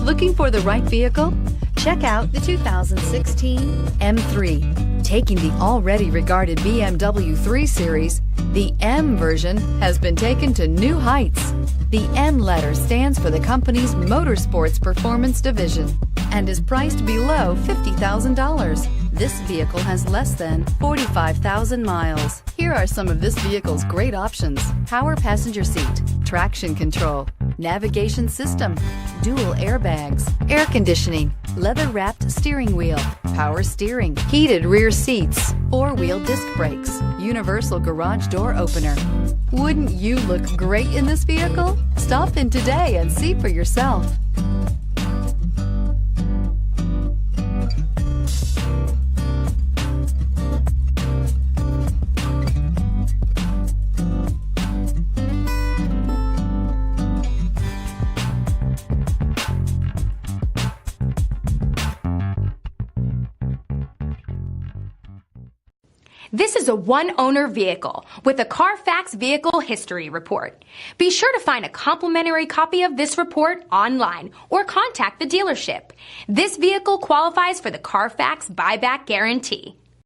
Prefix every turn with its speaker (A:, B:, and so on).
A: Looking for the right vehicle? Check out the 2016 M3. Taking the already regarded BMW 3 Series, the M version has been taken to new heights. The M letter stands for the company's motorsports performance division and is priced below $50,000. This vehicle has less than 45,000 miles. Here are some of this vehicle's great options: power passenger seat, traction control, navigation system, dual airbags, air conditioning, leather-wrapped steering wheel, power steering, heated rear seats, four-wheel disc brakes, universal garage door opener. Wouldn't you look great in this vehicle? Stop in today and see for yourself.
B: This is a one-owner vehicle with a Carfax Vehicle History Report. Be sure to find a complimentary copy of this report online or contact the dealership. This vehicle qualifies for the Carfax Buyback Guarantee.